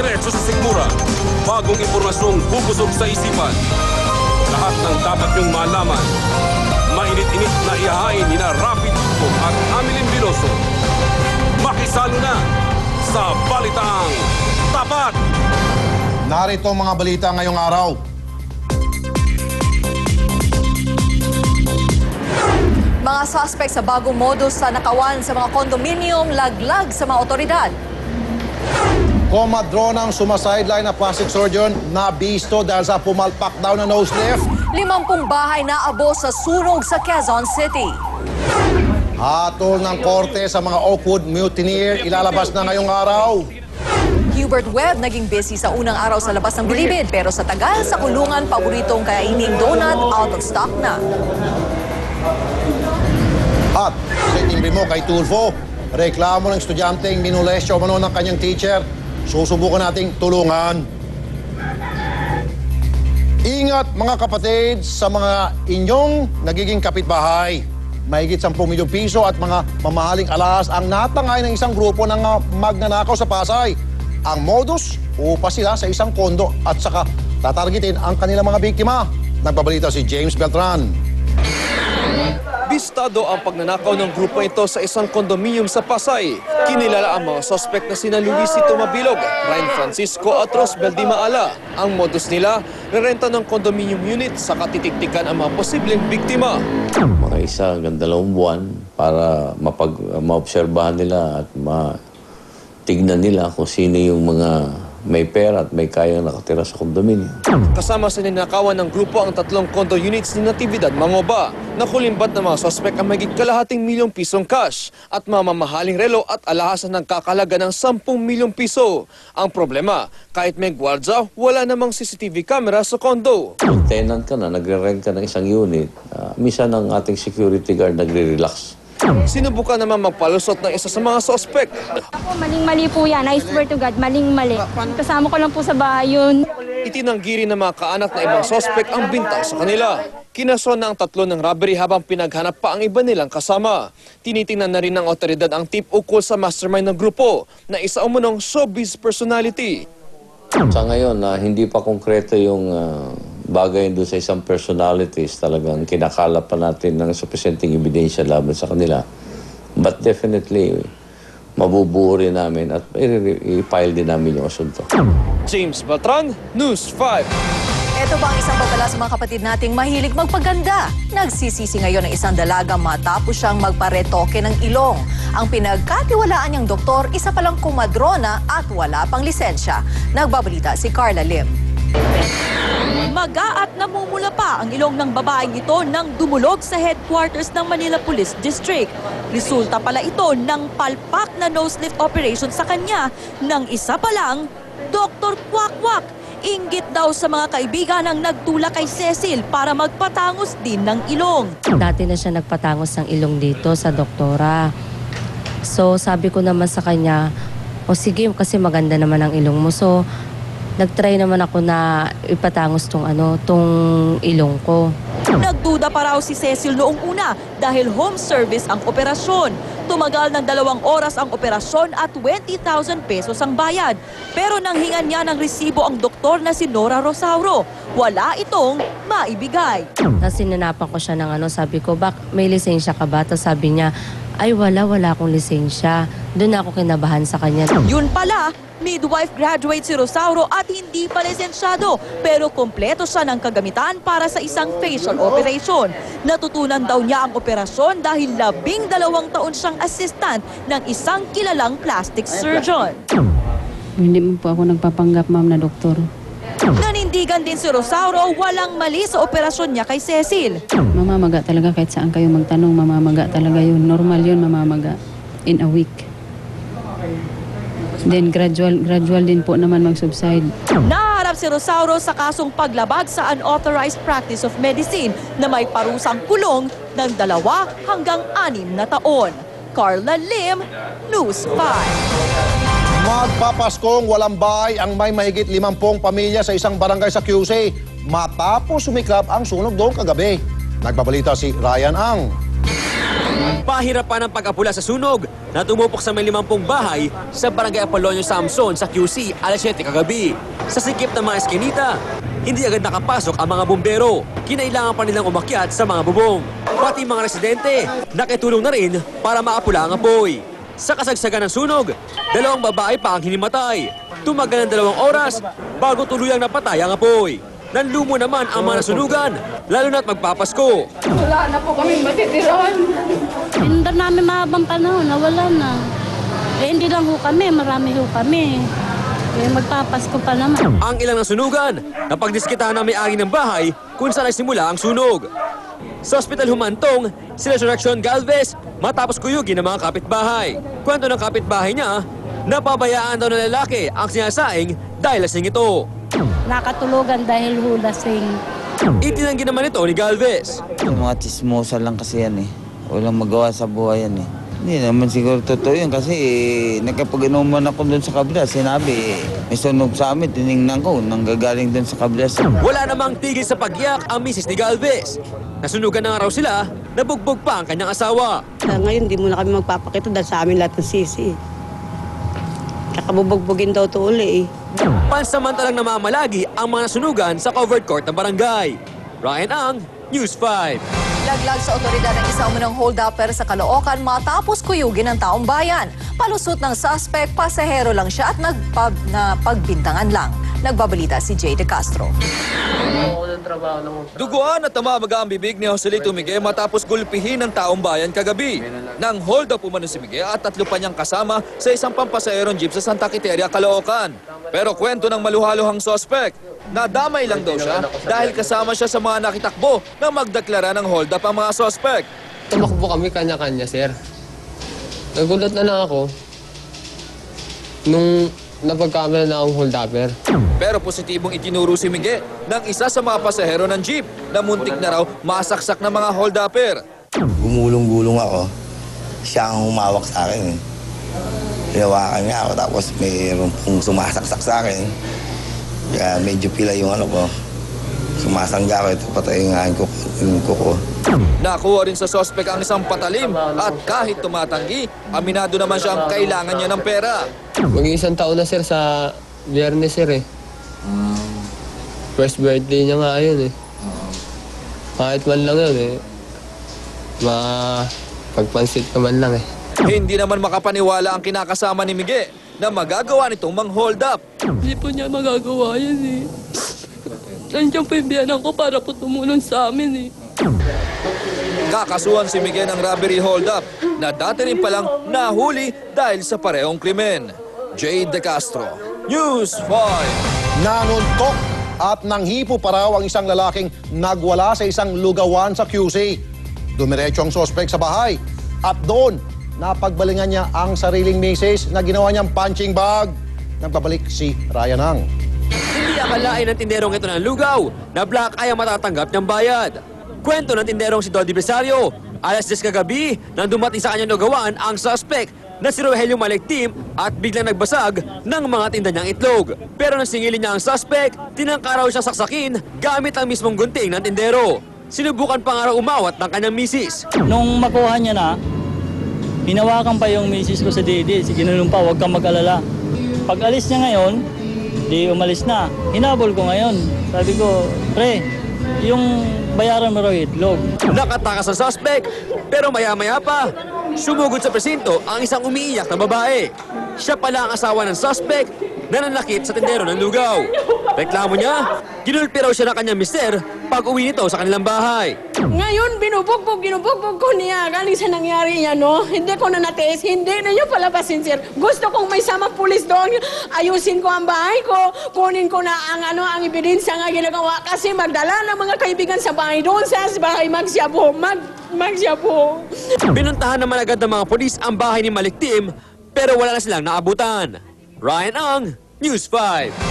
diretso sa sikmura. Bagong impormasyong bubusog sa isipan. Lahat ng dapat niyong malaman. Mainit-init na ihahain ni na Rapi Tulfo at Amilin Biloso. Makisalo na sa Balitaang Tapat! Narito ang mga balita ngayong araw. Mga suspect sa bagong modus sa nakawan sa mga kondominium, laglag sa mga otoridad. Komadronang sumasideline na plastic surgeon na bisto dahil sa pumalpak daw na nose lift. 50 bahay na abo sa sunog sa Quezon City. Hatol ng korte sa mga Oakwood mutineer ilalabas na ngayong araw. Hubert Webb naging busy sa unang araw sa labas ng bilibid pero sa tagal sa kulungan, paboritong kaining donut out of stock na. At sa timbre mo kay Tulfo, reklamo ng estudyanteng minulestyo umano ng kanyang teacher. Susubukan nating tulungan. Ingat mga kapatid sa mga inyong nagiging kapitbahay. Mahigit 10 milyong piso at mga mamahaling alahas ang natangay ng isang grupo ng magnanakaw sa Pasay. Ang modus, upa sila sa isang kondo at saka tatargetin ang kanilang mga biktima. Nagbabalita si James Beltran. Bistado ang pagnanakaw ng grupo ito sa isang kondominium sa Pasay. Kinilala ang mga sospek na sina Luisito Mabilog, Ryan Francisco at Rosbel Di Maala. Ang modus nila, rerenta ng kondominium unit sa katitiktikan ang mga posibleng biktima. Mga 1 hanggang 2 buwan para maobserbahan nila at matignan nila kung sino yung mga may pera at may kayang nakatira sa kondominium. Kasama sa ninakawan ng grupo ang 3 condo units ni Natividad Mangoba. Nakulimbat ng mga sospek ang mahigit kalahating milyong pisong cash at mamamahaling relo at alahas na nagkakalaga ng 10 milyong piso. Ang problema, kahit may gwardya, wala namang CCTV camera sa kondo. Kung tenant ka na, nagre-rent ka ng isang unit, minsan ang ating security guard nagre-relax. Sinubukan naman magpalusot ng isa sa mga sospek. Ako, maling-mali po yan. I swear to God, maling-mali. Kasama ko lang po sa bahay yun. Itinanggi rin ng mga kaanak na ibang sospek ang bintang sa kanila. Kinason na ang 3 ng robbery habang pinaghanap pa ang iba nilang kasama. Tinitingnan na rin ng otoridad ang tip ukol sa mastermind ng grupo na isa umunong showbiz personality. Sa ngayon, hindi pa konkreto yung bagay doon sa isang personalities. Talagang kinakalap pa natin ng sufficienting ebidensya laban sa kanila. But definitely, mabubuo rin namin at i-file din namin yung asunto. James Beltran, News 5. Ito ba ang isang babala sa mga kapatid nating mahilig magpaganda? Nagsisisi ngayon ng isang dalaga matapos siyang magparetoke ng ilong. Ang pinagkatiwalaan niyang doktor, isa palang kumadrona at wala pang lisensya. Nagbabalita si Carla Lim. Maga at namumula pa ang ilong ng babaeng ito nang dumulog sa headquarters ng Manila Police District. Resulta pala ito ng palpak na nose lift operation sa kanya ng isa pa lang, Dr. Kwak-Kwak. Inggit daw sa mga kaibigan ang nagtula kay Cecil para magpatangos din ng ilong. Dati na siya nagpatangos ng ilong dito sa doktora. So sabi ko naman sa kanya, o sige kasi maganda naman ang ilong mo. So nagtry naman ako na ipatangos tong ilong ko. Nagduda pa raw si Cecil noong una dahil home service ang operasyon. Tumagal ng 2 oras ang operasyon at 20,000 pesos ang bayad. Pero nang hingan niya ng resibo ang doktor na si Nora Rosauro, wala itong maibigay. Tapos sinanapan ko siya ng sabi ko, may lisensya ka ba? Tapos sabi niya, ay wala akong lisensya. Doon ako kinabahan sa kanya. Yun pala, midwife graduate si Rosauro at hindi pa lisensyado pero kompleto siya ng kagamitan para sa isang facial operation. Natutunan daw niya ang operasyon dahil 12 taon siyang assistant ng isang kilalang plastic surgeon. Hindi mo po ako nagpapanggap, ma'am, na doktor. Nanindigan din si Rosauro walang mali sa operasyon niya kay Cecil. Mamamaga talaga kahit saan kayo magtanong, mamamaga talaga yun. Normal yun, mamamaga in a week. Then gradual din po naman mag-subside. Naharap si Rosauro sa kasong paglabag sa unauthorized practice of medicine na may parusang kulong ng 2 hanggang 6 na taon. Carla Lim, News 5. Magpapaskong walang bahay ang may mahigit 50 pamilya sa isang barangay sa QC matapos sumiklab ang sunog doon kagabi. Nagbabalita si Ryan Ang. Pahirapan ang pag-apula sa sunog na tumupok sa may 50 bahay sa Barangay Apolonio Samson sa QC alas 7 kagabi. Sa sikip ng mga eskinita, hindi agad nakapasok ang mga bumbero. Kinailangan pa nilang umakyat sa mga bubong. Pati mga residente, nakitulong na rin para maapula ang apoy. Sa kasagsagan ng sunog, 2 babae pa ang hinimatay. Tumagal ng 2 oras bago tuluyang napatay ang apoy. Nanlumo naman ang mga nasunugan, lalo na't magpapasko. Wala na po kami matitirahan. Hindi namin mahabang panahon, nawala na. Hindi lang ho kami, marami ho kami. Magpapasko pa naman. Ang ilang nasunugan, napagdiskitahan ng may-ari ng bahay kung saan nagsimula ang sunog. Sa ospital humantong, si Resurrection Galvez matapos kuyugin ng mga kapitbahay. Kwento ng kapitbahay niya, napabayaan daw ng lalaki ang sinasaing dahil lasing ito. Nakatulugan dahil hulasing. Itinanggi naman ito ni Galvez. Mga chismosa lang kasi yan eh. Walang magawa sa buhay yan eh. Hindi naman siguro totoo yun kasi nagkapag-inuman ako doon sa kabila. Sinabi, may sunog sa amin, tinignan ko, nanggagaling doon sa kabila. Wala namang tigil sa pagyak ang misis ni Galvez. Nasunugan na nga raw sila, nabugbog pa ang kanyang asawa. Ngayon, di muna kami magpapakita dahil sa amin lahat ng sisi. Kakabubugbugin daw ito uli eh. Pansamantalang namamalagi ang mga nasunugan sa covered court ng barangay. Ryan Ang, News 5. Laglag sa otoridad ng isa umunang hold-upper sa Caloocan matapos kuyugin ng taong bayan. Palusot ng suspect, pasahero lang siya at pagbintangan lang. Nagbabalita si Jay De Castro. Duguan at namamaga ang bibig ni Joselito Miguel matapos gulpihin ng taong bayan kagabi. Nang hold up umano si Miguel at 3 pa niyang kasama sa isang pampasaherong jeep sa Santa Quiteria, Caloocan. Pero kwento ng maluhaluhang suspect, nadamay lang daw siya dahil kasama siya sa mga nakitakbo na magdeklara ng hold up ang mga suspect. Tumakbo kami kanya-kanya, sir. Nagulat na lang ako nung napagkamala na akong hold-upper. Pero positibong itinuro si Miguel ng isa sa mga pasahero ng jeep na muntik na raw masaksak ng mga hold-upper. Gumulong-gulong ako. Siya ang humawak sa akin. Hinawakan niya ako tapos mayroon pong sumasaksak sa akin. Kaya medyo pila yung ano ko. Sumasangga ako, ito patayin nga yung kuko. Nakuha rin sa suspect ang isang patalim at kahit tumatanggi, aminado naman siya ang kailangan niya ng pera. Mag-iisang taon na, sir, sa Biyernes, sir, eh. First birthday niya nga yun, eh. Kahit man lang yun, eh. Pagpansit naman lang, eh. Hindi naman makapaniwala ang kinakasama ni Miguel na magagawa nitong mang-hold up. Hindi po niya magagawa yan eh. Nandiyan po yung biyanan ko para po tumulong sa amin eh. Kakasuhan si Miguel ng robbery hold-up na dati rin palang nahuli dahil sa parehong krimen. Jay De Castro, News 5. Nanuntok at nanghipo pa raw ang isang lalaking nagwala sa isang lugawan sa QC. Dumiretso ang sospek sa bahay at doon napagbalingan niya ang sariling misis na ginawa niyang punching bag. Nagbabalik si Ryan Ang. Hindi akalain ng tinderong ito ng lugaw na black ay ang matatanggap ng bayad. Kwento ng tinderong si Dolly Besario, alas 10 kagabi nang dumating sa kanyang lugawan ang suspect na si Rogelio Malectim at biglang nagbasag ng mga tinda niyang itlog. Pero nang singilin niya ang suspect, tinangka raw siya saksakin gamit ang mismong gunting ng tindero. Sinubukan pa nga raw umawat ng kanyang misis. Nung makuha niya na, hinawakan pa yung misis ko sa didi. Sige nung pa, huwag kang mag-alala. Pag alis niya ngayon, di umalis na. Hinabol ko ngayon. Sabi ko, pre, yung bayaran mo raw itlog. Nakatakas ang suspect, pero maya-maya pa, sumugod sa presinto ang isang umiiyak na babae. Siya pala ang asawa ng suspect na nanlakit sa tindero ng lugaw. Reklamo niya, ginulpi raw siya ng kanyang mister pag uwi nito sa kanilang bahay. Ngayon, binubugbog ko niya. Galing sa nangyari niya, no? Hindi ko na natiis. Hindi na niyo palabasin, sir. Gusto kong may samang pulis doon. Ayusin ko ang bahay ko. Kunin ko na ang ebidensya nga ginagawa. Kasi magdala ng mga kaibigan sa bahay doon sa bahay magsyabo. Magsyabo. Pinuntahan naman agad ng mga polis ang bahay ni Malectim, pero wala na silang naabutan. Ryan Ang, News 5.